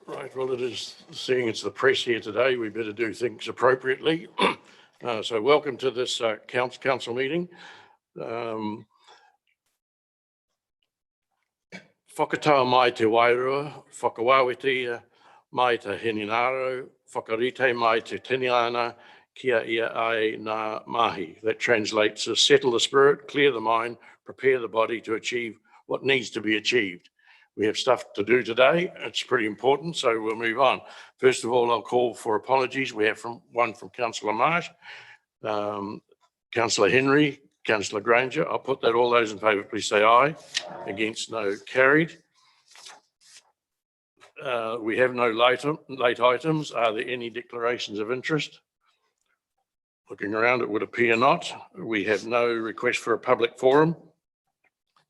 Right, well, it is, seeing it's the press here today, we better do things appropriately. So welcome to this council meeting. Whakatau mai te wairua, whakawāwetia mai te hinengaro, whakarite mai te tiniana, kia ia ai ngā mahi. That translates as settle the spirit, clear the mind, prepare the body to achieve what needs to be achieved. We have stuff to do today. It's pretty important, so we'll move on. First of all, I'll call for apologies. We have one from Councillor Marsh, Councillor Henry, Councillor Granger. I'll put that. All those in favour, please say aye. Against, no, carried. We have no late items. Are there any declarations of interest? Looking around, it would appear not. We have no request for a public forum.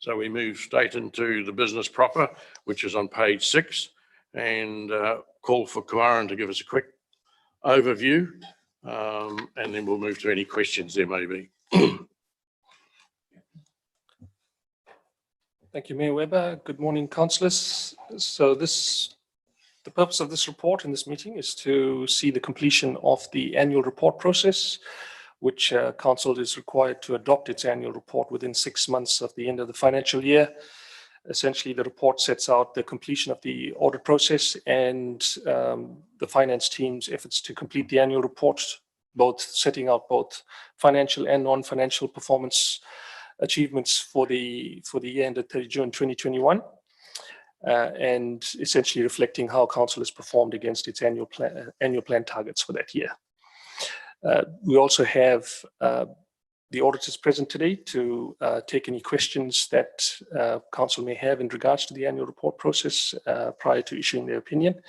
So we move straight into the business proper, which is on page 6, and call for Kamaran to give us a quick overview, and then we'll move to any questions there may be. Thank you, Mayor Webber. Good morning, councillors. So the purpose of this report in this meeting is to see the completion of the annual report process, which council is required to adopt its annual report within 6 months of the end of the financial year. Essentially, the report sets out the completion of the audit process and the finance team's efforts to complete the annual report, both setting out both financial and non-financial performance achievements for the year ended 30 June 2021, and essentially reflecting how council has performed against its annual plan targets for that year. We also have the auditors present today to take any questions that council may have in regards to the annual report process prior to issuing their opinion,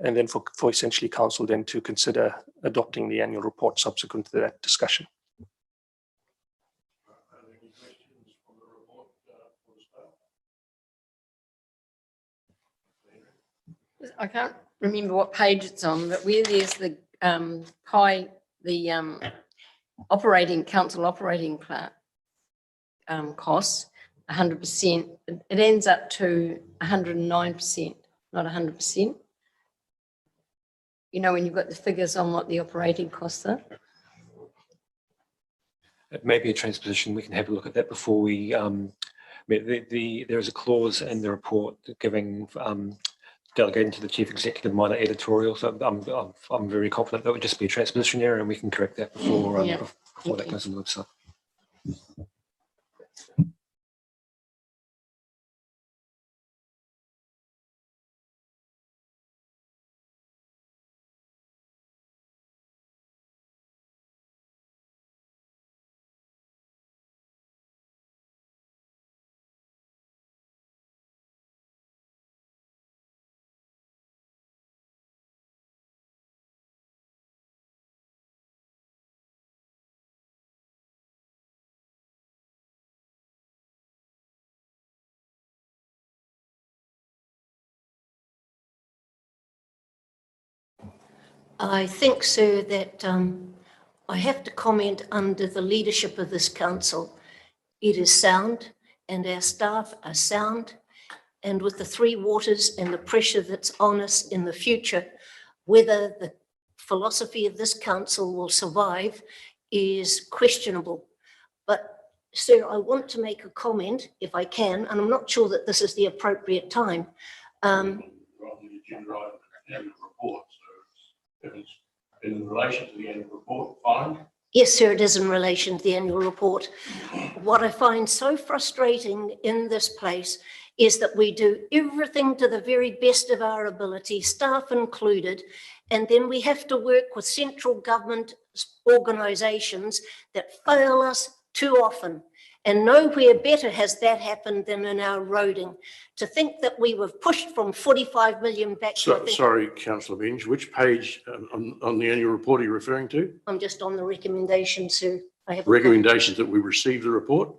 and then for essentially council then to consider adopting the annual report subsequent to that discussion. I can't remember what page it's on, but where there's the council operating plan costs, 100%, it ends up to 109%, not 100%. You know, when you've got the figures on what the operating costs are. It may be a transposition. We can have a look at that before we. There is a clause in the report giving delegating to the chief executive minor editorial. So I'm very confident that would just be a transposition error, and we can correct that before before that goes on the website. I think, sir, that I have to comment under the leadership of this council. It is sound and our staff are sound, and with the three waters and the pressure that's on us in the future, whether the philosophy of this council will survive is questionable. But sir, I want to make a comment if I can, and I'm not sure that this is the appropriate time. If it's in relation to the annual report, fine. Yes, sir, it is in relation to the annual report. What I find so frustrating in this place is that we do everything to the very best of our ability, staff included, and then we have to work with central government organisations that fail us too often. And nowhere better has that happened than in our roading. To think that we were pushed from 45 million back to... Sorry, Councillor Benj, which page on the annual report are you referring to? I'm just on the recommendation, sir. I have recommendations that we received the report?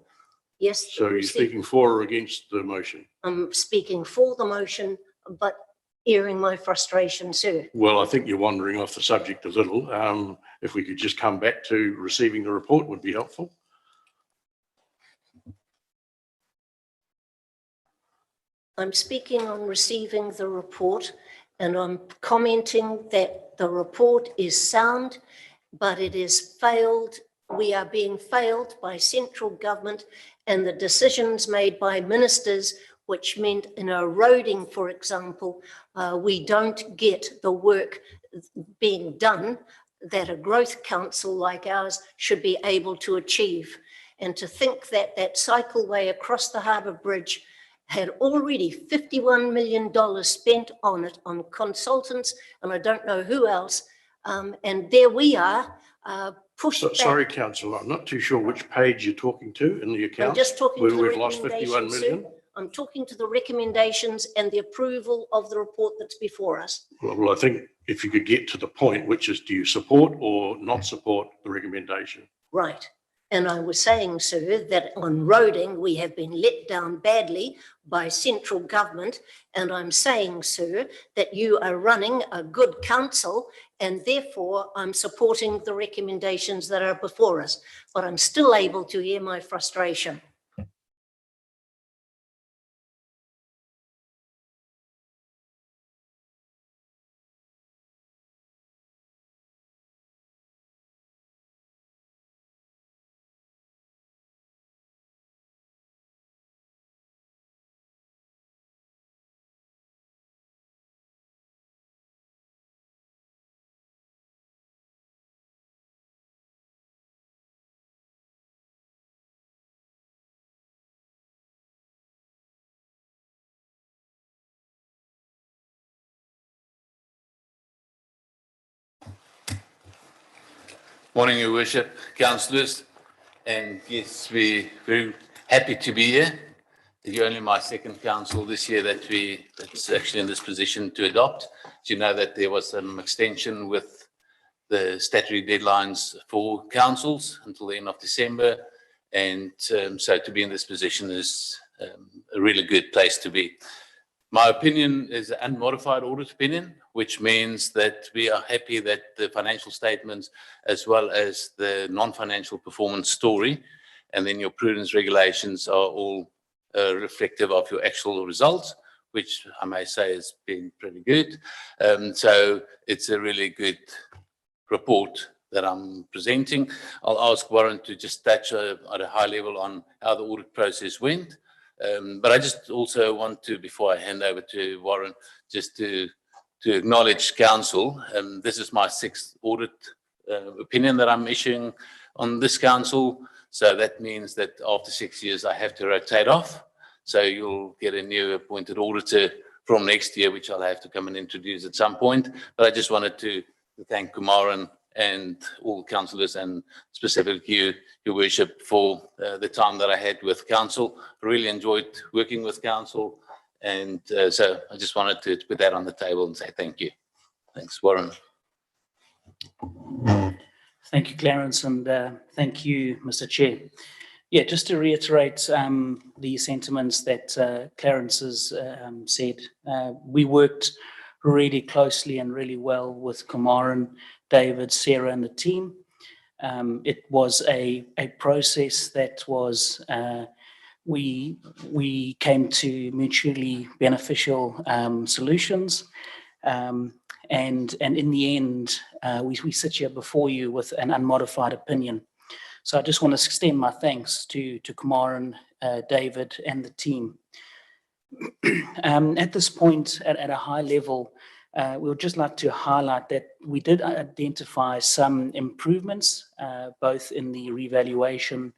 Yes. So you're speaking for or against the motion? I'm speaking for the motion, but airing my frustration, sir. Well, I think you're wandering off the subject a little. If we could just come back to receiving the report would be helpful. I'm speaking on receiving the report, And I'm commenting that the report is sound, but it is failed. We are being failed by central government and the decisions made by ministers, which meant in eroding, for example, we don't get the work being done that a growth council like ours should be able to achieve. And to think that that cycleway across the Harbour Bridge had already $51 million spent on it, on consultants, and I don't know who else. And there we are, pushed back. Sorry, councillor, I'm not too sure which page you're talking to in the account. I'm just talking where to the we've lost 51 recommendations, million. sir. I'm talking to the recommendations and the approval of the report that's before us. Well, I think if you could get to the point, which is, do you support or not support the recommendation? Right. And I was saying, sir, that on roading, we have been let down badly by central government. And I'm saying, sir, that you are running a good council, and therefore I'm supporting the recommendations that are before us. But I'm still able to hear my frustration. Morning, Your Worship, councillors, and yes, we're very happy to be here. You're only my second council this year that's actually in this position to adopt. Do you know that there was some extension with the statutory deadlines for councils until the end of December? And so to be in this position is a really good place to be. My opinion is an unmodified audit opinion, which means that we are happy that the financial statements, as well as the non-financial performance story, and then your prudence regulations are all reflective of your actual results, which I may say has been pretty good. So it's a really good report that I'm presenting. I'll ask Warren to just touch at a high level on how the audit process went. But I just also want to, before I hand over to Warren, just to acknowledge council. This is my sixth audit opinion that I'm issuing on this council. So that means that after 6 years, I have to rotate off. So you'll get a new appointed auditor from next year, which I'll have to come and introduce at some point. But I just wanted to thank Kumaran and all councillors, and specifically you, Your Worship, for the time that I had with council. I really enjoyed working with council, and so I just wanted to put that on the table and say thank you. Thanks, Warren. Thank you, Clarence, and thank you, Mr. Chair. Yeah, just to reiterate the sentiments that Clarence has said, we worked really closely and really well with Kumaran, David, Sarah, and the team. It was a process that was, we came to mutually beneficial solutions. And in the end, we sit here before you with an unmodified opinion. So I just want to extend my thanks to Kumaran, David, and the team. At this point, at a high level, we would just like to highlight that we did identify some improvements, both in the revaluation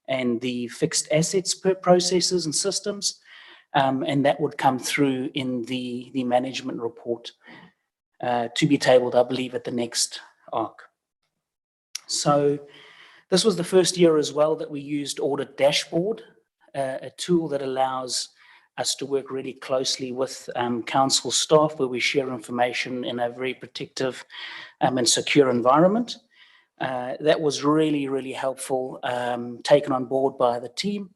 and the fixed assets processes and systems, and that would come through in the management report to be tabled, I believe, at the next ARC. So this was the first year as well that we used Audit Dashboard, a tool that allows us to work really closely with council staff, where we share information in a very protective and secure environment. That was really, really helpful, taken on board by the team.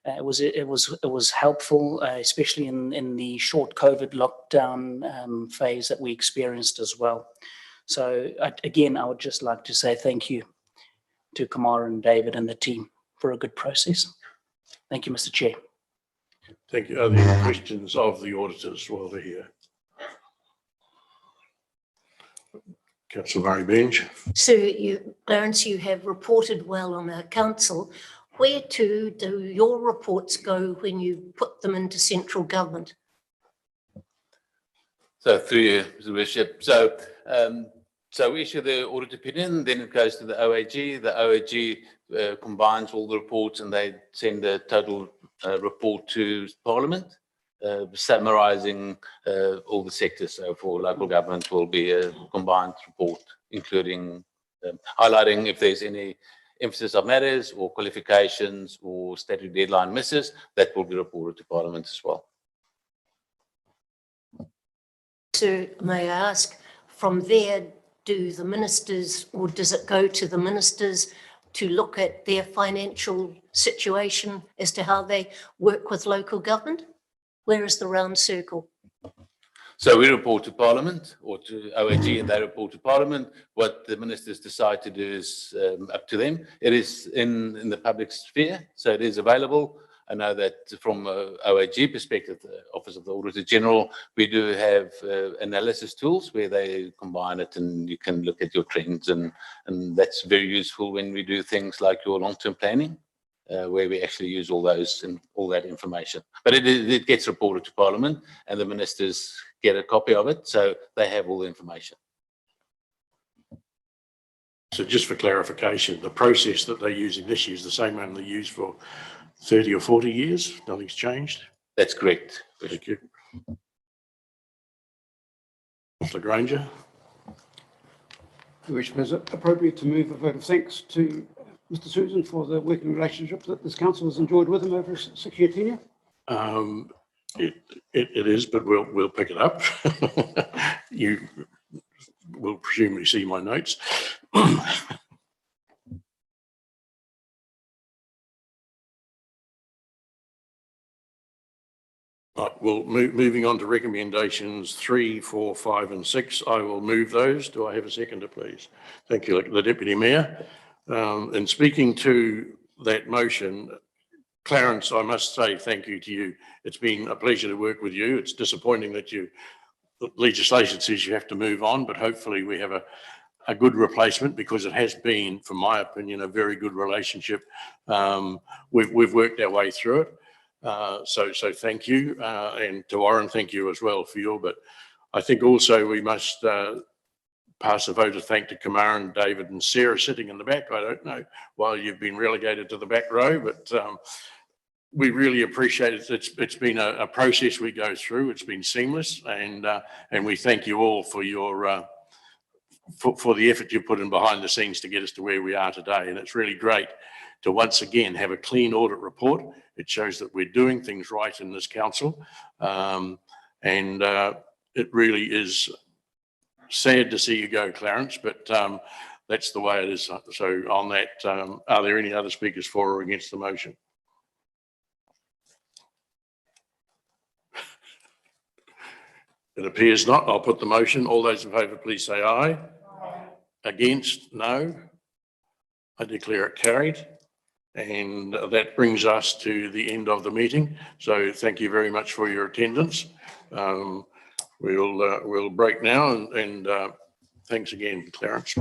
It was helpful, especially in the short COVID lockdown phase that we experienced as well. So again, I would just like to say thank you to Kumaran, David, and the team for a good process. Thank you, Mr. Chair. Thank you. Are there any questions of the auditors while they're here? Councillor Murray Bench. So you, Clarence, you have reported well on our council. Where to do your reports go when you put them into central government? So through you, Mr. Worship. So we issue the audit opinion, then it goes to the OAG. The OAG combines all the reports and they send the total report to Parliament, summarising all the sectors. So for local government will be a combined report, including highlighting if there's any emphasis of matters or qualifications or statutory deadline misses, that will be reported to Parliament as well. So may I ask, from there, do the ministers, or does it go to the ministers to look at their financial situation as to how they work with local government? Where is the round circle? So we report to Parliament or to OAG and they report to Parliament. What the ministers decide to do is up to them. It is in the public sphere, so it is available. I know that from OAG perspective, the Office of the Auditor General, we do have analysis tools where they combine it and you can look at your trends and that's very useful when we do things like your long-term planning, where we actually use all those and all that information. But it gets reported to Parliament and the ministers get a copy of it, so they have all the information. So just for clarification, the process that they're using this year is the same one they used for 30 or 40 years? Nothing's changed? That's correct. Thank you. Councillor Granger. Which is appropriate to move a vote of thanks to Mr. Susan for the working relationship that this council has enjoyed with him over a 6-year tenure. It is, but we'll pick it up. You will presumably see my notes. Right, well, moving on to recommendations 3, 4, 5 and 6, I will move those. Do I have a seconder, please? Thank you, the Deputy Mayor. In speaking to that motion, Clarence, I must say thank you to you. It's been a pleasure to work with you. It's disappointing that the legislation says you have to move on, but hopefully we have a good replacement because it has been, from my opinion, a very good relationship. We've worked our way through it. So thank you, and to Warren, thank you as well for your, but I think also we must pass a vote of thanks to Kamaran, David and Sarah sitting in the back. I don't know why you've been relegated to the back row, but we really appreciate it. It's been a process we go through. It's been seamless, and we thank you all for your for the effort you put in behind the scenes to get us to where we are today. And it's really great to once again have a clean audit report. It shows that we're doing things right in this council, and it really is sad to see you go, Clarence, but that's the way it is. So on that, are there any other speakers for or against the motion? It appears not. I'll put the motion. All those in favour, please say aye. Aye. Against, no. I declare it carried. And that brings us to the end of the meeting. So thank you very much for your attendance. We'll break now and thanks again, Clarence.